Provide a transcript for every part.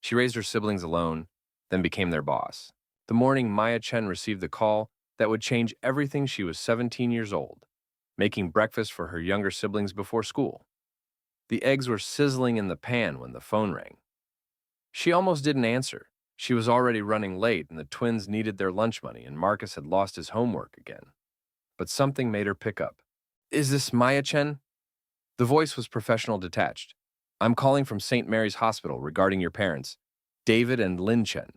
She raised her siblings alone, then became their boss. The morning Maya Chen received the call that would change everything, she was 17 years old, making breakfast for her younger siblings before school. The eggs were sizzling in the pan when the phone rang. She almost didn't answer. She was already running late, and the twins needed their lunch money, and Marcus had lost his homework again. But something made her pick up. Is this Maya Chen? The voice was professional, detached. I'm calling from St. Mary's Hospital regarding your parents, David and Lynn Chen.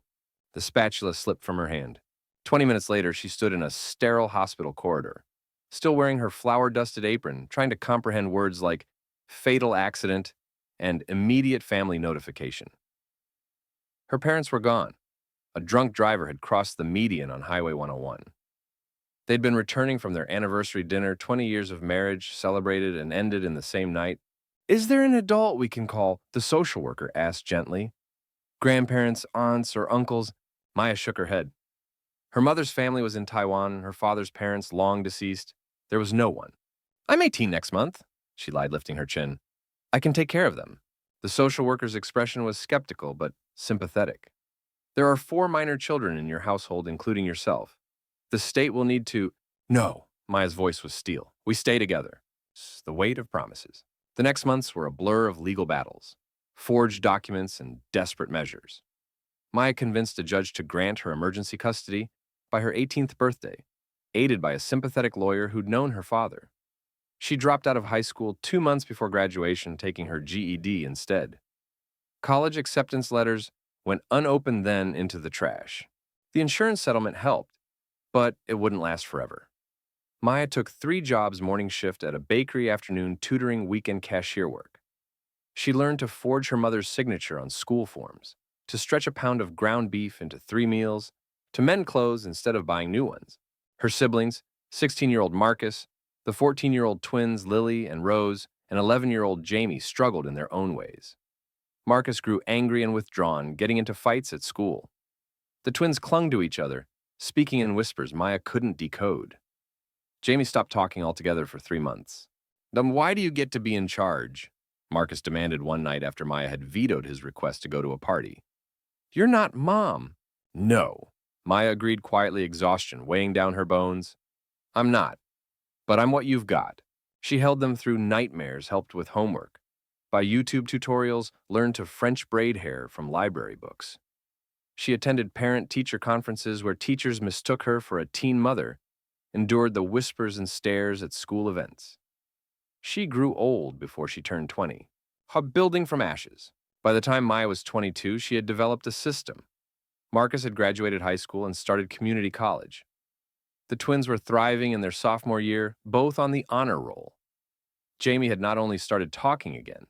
The spatula slipped from her hand. 20 minutes later, she stood in a sterile hospital corridor, still wearing her flour-dusted apron, trying to comprehend words like fatal accident and immediate family notification. Her parents were gone. A drunk driver had crossed the median on Highway 101. They'd been returning from their anniversary dinner, 20 years of marriage, celebrated and ended in the same night. Is there an adult we can call? The social worker asked gently. Grandparents, aunts, or uncles? Maya shook her head. Her mother's family was in Taiwan, her father's parents long deceased. There was no one. I'm 18 next month, she lied, lifting her chin. I can take care of them. The social worker's expression was skeptical but sympathetic. There are 4 minor children in your household, including yourself. The state will need to— No, Maya's voice was steel. We stay together. The weight of promises. The next months were a blur of legal battles, forged documents, and desperate measures. Maya convinced a judge to grant her emergency custody by her 18th birthday, aided by a sympathetic lawyer who'd known her father. She dropped out of high school 2 months before graduation, taking her GED instead. College acceptance letters went unopened then into the trash. The insurance settlement helped, but it wouldn't last forever. Maya took 3 jobs: morning shift at a bakery, afternoon tutoring, weekend cashier work. She learned to forge her mother's signature on school forms, to stretch a pound of ground beef into 3 meals, to mend clothes instead of buying new ones. Her siblings, 16-year-old Marcus, the 14-year-old twins Lily and Rose, and 11-year-old Jamie struggled in their own ways. Marcus grew angry and withdrawn, getting into fights at school. The twins clung to each other, speaking in whispers Maya couldn't decode. Jamie stopped talking altogether for 3 months. Then why do you get to be in charge? Marcus demanded one night after Maya had vetoed his request to go to a party. You're not Mom. No. Maya agreed quietly, exhaustion weighing down her bones. I'm not. But I'm what you've got. She held them through nightmares, helped with homework. By YouTube tutorials, learned to French braid hair from library books. She attended parent-teacher conferences where teachers mistook her for a teen mother, endured the whispers and stares at school events. She grew old before she turned 20, building from ashes. By the time Maya was 22, she had developed a system. Marcus had graduated high school and started community college. The twins were thriving in their sophomore year, both on the honor roll. Jamie had not only started talking again,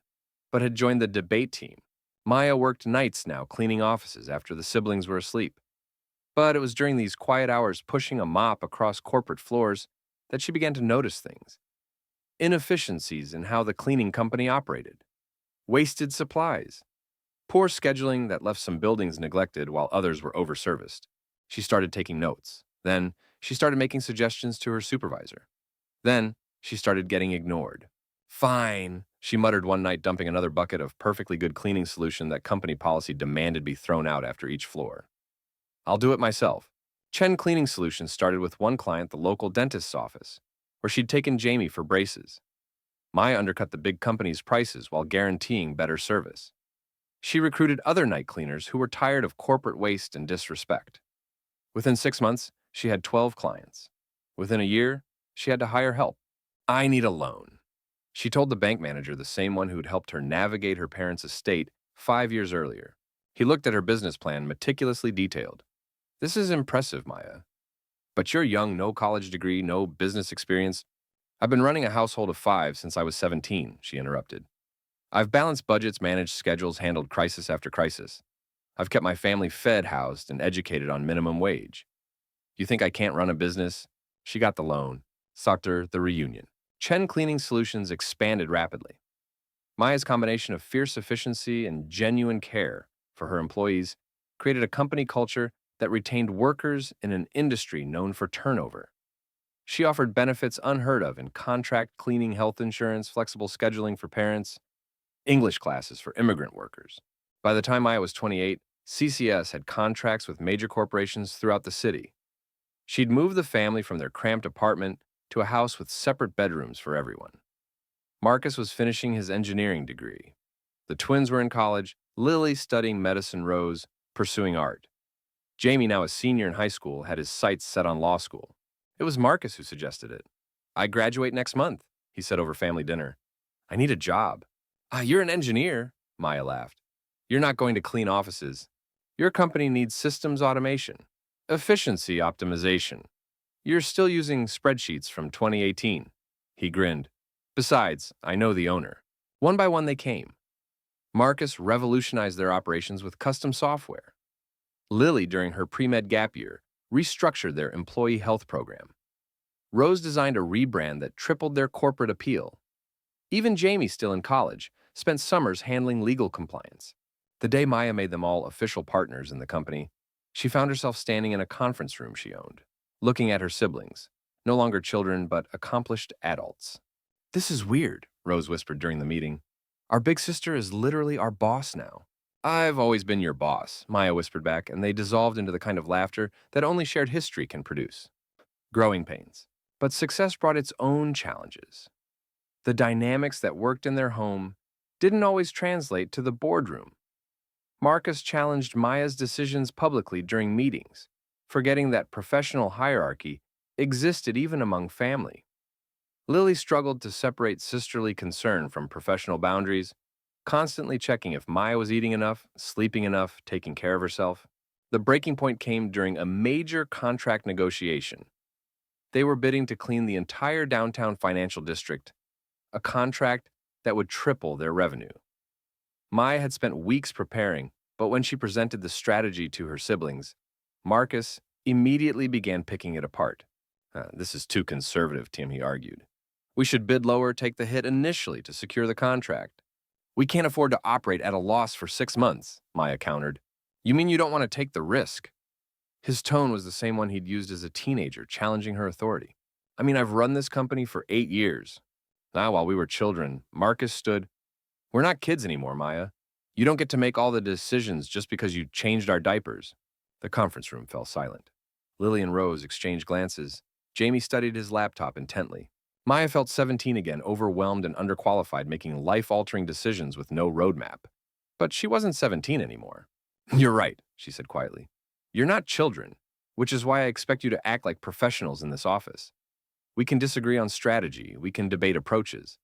but had joined the debate team. Maya worked nights now, cleaning offices after the siblings were asleep. But it was during these quiet hours, pushing a mop across corporate floors, that she began to notice things. Inefficiencies in how the cleaning company operated. Wasted supplies. Poor scheduling that left some buildings neglected while others were overserviced. She started taking notes. Then, she started making suggestions to her supervisor. Then, she started getting ignored. Fine, she muttered one night, dumping another bucket of perfectly good cleaning solution that company policy demanded be thrown out after each floor. I'll do it myself. Chen Cleaning Solutions started with one client, the local dentist's office, where she'd taken Jamie for braces. Maya undercut the big company's prices while guaranteeing better service. She recruited other night cleaners who were tired of corporate waste and disrespect. Within 6 months, she had 12 clients. Within a year, she had to hire help. I need a loan. She told the bank manager, the same one who had helped her navigate her parents' estate 5 years earlier. He looked at her business plan, meticulously detailed. This is impressive, Maya. But you're young, no college degree, no business experience. I've been running a household of 5 since I was 17, she interrupted. I've balanced budgets, managed schedules, handled crisis after crisis. I've kept my family fed, housed, and educated on minimum wage. You think I can't run a business? She got the loan. Sucked her the reunion. Chen Cleaning Solutions expanded rapidly. Maya's combination of fierce efficiency and genuine care for her employees created a company culture that retained workers in an industry known for turnover. She offered benefits unheard of in contract cleaning, health insurance, flexible scheduling for parents, English classes for immigrant workers. By the time Maya was 28, CCS had contracts with major corporations throughout the city. She'd moved the family from their cramped apartment to a house with separate bedrooms for everyone. Marcus was finishing his engineering degree. The twins were in college, Lily studying medicine, Rose pursuing art. Jamie, now a senior in high school, had his sights set on law school. It was Marcus who suggested it. "I graduate next month," he said over family dinner. "I need a job." "Ah, you're an engineer," Maya laughed. "You're not going to clean offices. Your company needs systems automation, efficiency optimization. You're still using spreadsheets from 2018. He grinned. "Besides, I know the owner." One by one they came. Marcus revolutionized their operations with custom software. Lily, during her pre-med gap year, restructured their employee health program. Rose designed a rebrand that tripled their corporate appeal. Even Jamie, still in college, spent summers handling legal compliance. The day Maya made them all official partners in the company, she found herself standing in a conference room she owned, looking at her siblings, no longer children but accomplished adults. "This is weird," Rose whispered during the meeting. "Our big sister is literally our boss now." "I've always been your boss," Maya whispered back, and they dissolved into the kind of laughter that only shared history can produce. Growing pains. But success brought its own challenges. The dynamics that worked in their home didn't always translate to the boardroom. Marcus challenged Maya's decisions publicly during meetings, forgetting that professional hierarchy existed even among family. Lily struggled to separate sisterly concern from professional boundaries, constantly checking if Maya was eating enough, sleeping enough, taking care of herself. The breaking point came during a major contract negotiation. They were bidding to clean the entire downtown financial district, a contract that would triple their revenue. Maya had spent weeks preparing, but when she presented the strategy to her siblings, Marcus immediately began picking it apart. "This is too conservative," Tim, he argued. "We should bid lower, take the hit initially to secure the contract." "We can't afford to operate at a loss for 6 months," Maya countered. "You mean you don't want to take the risk?" His tone was the same one he'd used as a teenager, challenging her authority. "I mean, I've run this company for 8 years. Now, while we were children," Marcus stood. "We're not kids anymore, Maya. You don't get to make all the decisions just because you changed our diapers." The conference room fell silent. Lily and Rose exchanged glances. Jamie studied his laptop intently. Maya felt 17 again, overwhelmed and underqualified, making life-altering decisions with no roadmap. But she wasn't 17 anymore. "You're right," she said quietly. "You're not children, which is why I expect you to act like professionals in this office. We can disagree on strategy, we can debate approaches.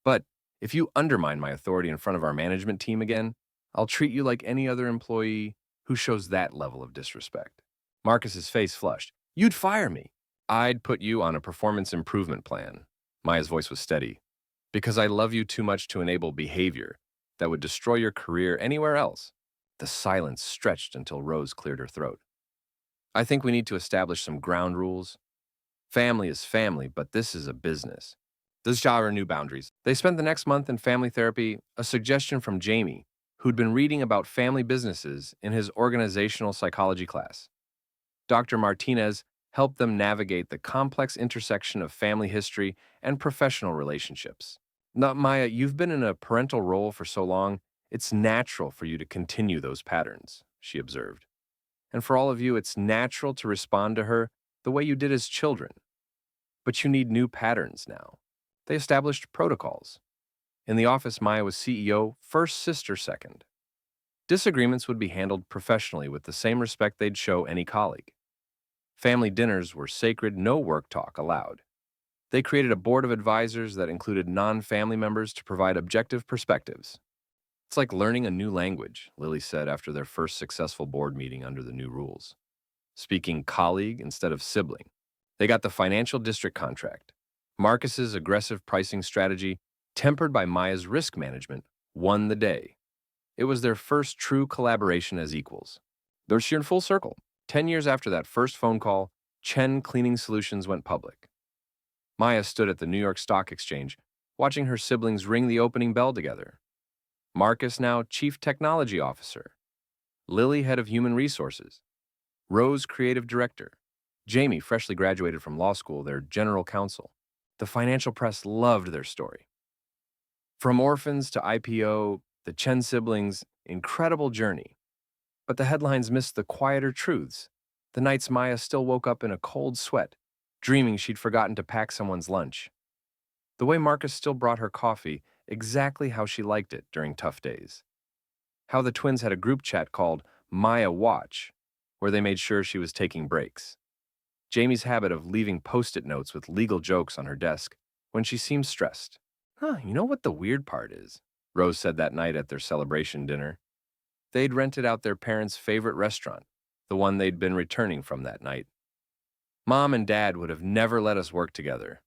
But if you undermine my authority in front of our management team again, I'll treat you like any other employee who shows that level of disrespect." Marcus's face flushed. "You'd fire me." "I'd put you on a performance improvement plan." Maya's voice was steady. "Because I love you too much to enable behavior that would destroy your career anywhere else." The silence stretched until Rose cleared her throat. "I think we need to establish some ground rules. Family is family, but this is a business. Those are our new boundaries." They spent the next month in family therapy, a suggestion from Jamie, who'd been reading about family businesses in his organizational psychology class. Dr. Martinez helped them navigate the complex intersection of family history and professional relationships. "Now, Maya, you've been in a parental role for so long, it's natural for you to continue those patterns," she observed. "And for all of you, it's natural to respond to her the way you did as children. But you need new patterns now." They established protocols. In the office, Maya was CEO, first sister second. Disagreements would be handled professionally with the same respect they'd show any colleague. Family dinners were sacred, no work talk allowed. They created a board of advisors that included non-family members to provide objective perspectives. "It's like learning a new language," Lily said after their first successful board meeting under the new rules. Speaking colleague instead of sibling. They got the financial district contract. Marcus's aggressive pricing strategy, tempered by Maya's risk management, won the day. It was their first true collaboration as equals. They're sheer in full circle. 10 years after that first phone call, Chen Cleaning Solutions went public. Maya stood at the New York Stock Exchange, watching her siblings ring the opening bell together. Marcus, now Chief Technology Officer. Lily, Head of Human Resources. Rose, Creative Director. Jamie, freshly graduated from law school, their General Counsel. The financial press loved their story. From orphans to IPO, the Chen siblings incredible journey. But the headlines missed the quieter truths. The nights Maya still woke up in a cold sweat, dreaming she'd forgotten to pack someone's lunch. The way Marcus still brought her coffee exactly how she liked it during tough days. How the twins had a group chat called Maya Watch, where they made sure she was taking breaks. Jamie's habit of leaving post-it notes with legal jokes on her desk when she seemed stressed. You know what the weird part is? Rose said that night at their celebration dinner. They'd rented out their parents' favorite restaurant, the one they'd been returning from that night. Mom and Dad would have never let us work together.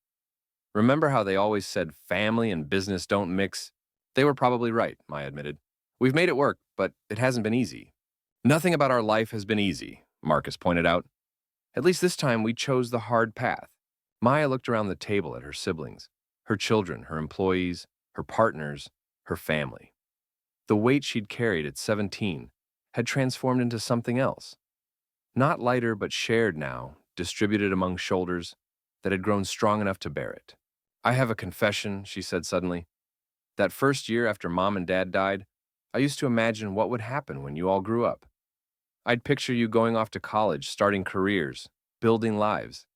Remember how they always said family and business don't mix? They were probably right, Maya admitted. We've made it work, but it hasn't been easy. Nothing about our life has been easy, Marcus pointed out. At least this time we chose the hard path. Maya looked around the table at her siblings, her children, her employees, her partners, her family. The weight she'd carried at 17 had transformed into something else. Not lighter, but shared now, distributed among shoulders that had grown strong enough to bear it. I have a confession, she said suddenly. That first year after Mom and Dad died, I used to imagine what would happen when you all grew up. I'd picture you going off to college, starting careers, building lives.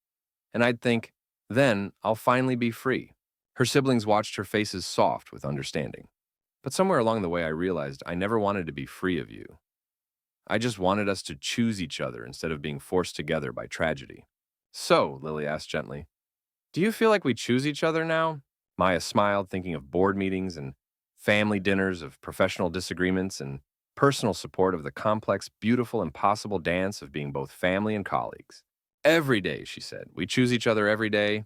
And I'd think, then I'll finally be free. Her siblings watched her faces soft with understanding. But somewhere along the way, I realized I never wanted to be free of you. I just wanted us to choose each other instead of being forced together by tragedy. So, Lily asked gently, do you feel like we choose each other now? Maya smiled, thinking of board meetings and family dinners, of professional disagreements and personal support, of the complex, beautiful, impossible dance of being both family and colleagues. Every day, she said. We choose each other every day.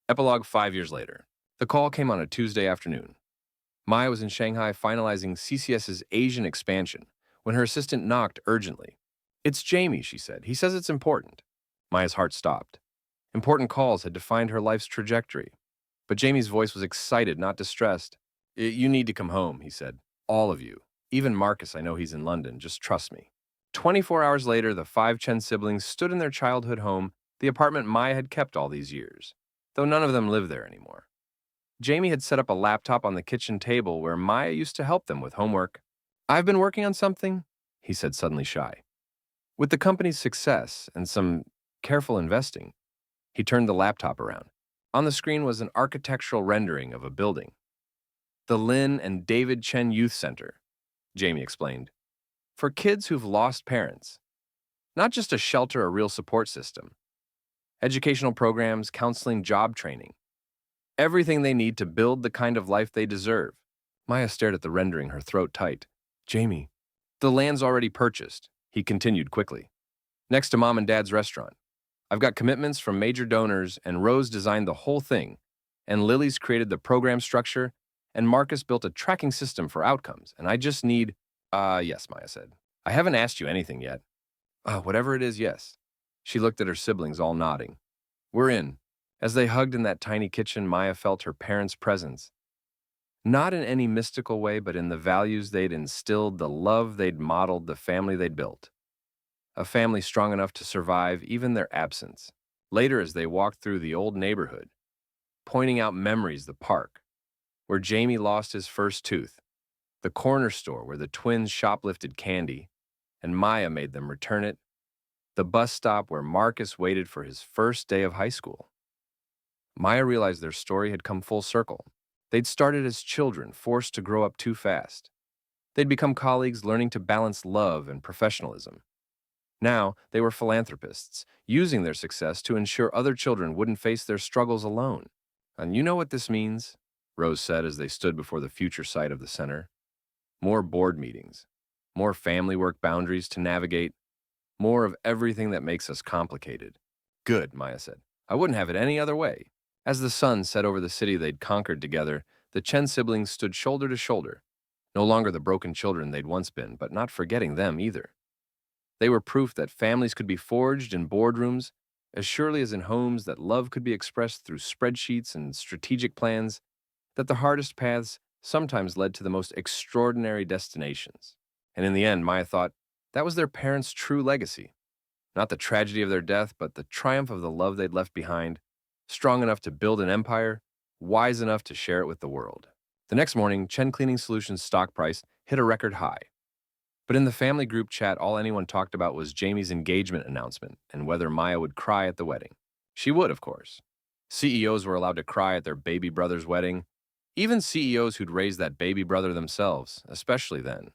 Epilogue 5 years later. The call came on a Tuesday afternoon. Maya was in Shanghai finalizing CCS's Asian expansion when her assistant knocked urgently. It's Jamie, she said. He says it's important. Maya's heart stopped. Important calls had defined her life's trajectory. But Jamie's voice was excited, not distressed. You need to come home, he said. All of you. Even Marcus, I know he's in London. Just trust me. 24 hours later, the 5 Chen siblings stood in their childhood home, the apartment Maya had kept all these years, though none of them lived there anymore. Jamie had set up a laptop on the kitchen table where Maya used to help them with homework. I've been working on something, he said, suddenly shy. With the company's success and some careful investing, he turned the laptop around. On the screen was an architectural rendering of a building. The Lin and David Chen Youth Center, Jamie explained. For kids who've lost parents. Not just a shelter, a real support system. Educational programs, counseling, job training. Everything they need to build the kind of life they deserve. Maya stared at the rendering, her throat tight. Jamie, the land's already purchased, he continued quickly. Next to Mom and Dad's restaurant. I've got commitments from major donors, and Rose designed the whole thing, and Lily's created the program structure, and Marcus built a tracking system for outcomes, and I just need… yes, Maya said. I haven't asked you anything yet. Whatever it is, yes. She looked at her siblings, all nodding. We're in. As they hugged in that tiny kitchen, Maya felt her parents' presence. Not in any mystical way, but in the values they'd instilled, the love they'd modeled, the family they'd built. A family strong enough to survive even their absence. Later, as they walked through the old neighborhood, pointing out memories, the park, where Jamie lost his first tooth, the corner store where the twins shoplifted candy, and Maya made them return it, the bus stop where Marcus waited for his first day of high school. Maya realized their story had come full circle. They'd started as children, forced to grow up too fast. They'd become colleagues, learning to balance love and professionalism. Now, they were philanthropists, using their success to ensure other children wouldn't face their struggles alone. And you know what this means? Rose said as they stood before the future site of the center. More board meetings, more family work boundaries to navigate, more of everything that makes us complicated. Good, Maya said. I wouldn't have it any other way. As the sun set over the city they'd conquered together, the Chen siblings stood shoulder to shoulder, no longer the broken children they'd once been, but not forgetting them either. They were proof that families could be forged in boardrooms, as surely as in homes, that love could be expressed through spreadsheets and strategic plans, that the hardest paths sometimes led to the most extraordinary destinations. And in the end, Maya thought, that was their parents' true legacy. Not the tragedy of their death, but the triumph of the love they'd left behind, strong enough to build an empire, wise enough to share it with the world. The next morning, Chen Cleaning Solutions' stock price hit a record high. But in the family group chat, all anyone talked about was Jamie's engagement announcement and whether Maya would cry at the wedding. She would, of course. CEOs were allowed to cry at their baby brother's wedding, even CEOs who'd raised that baby brother themselves, especially then.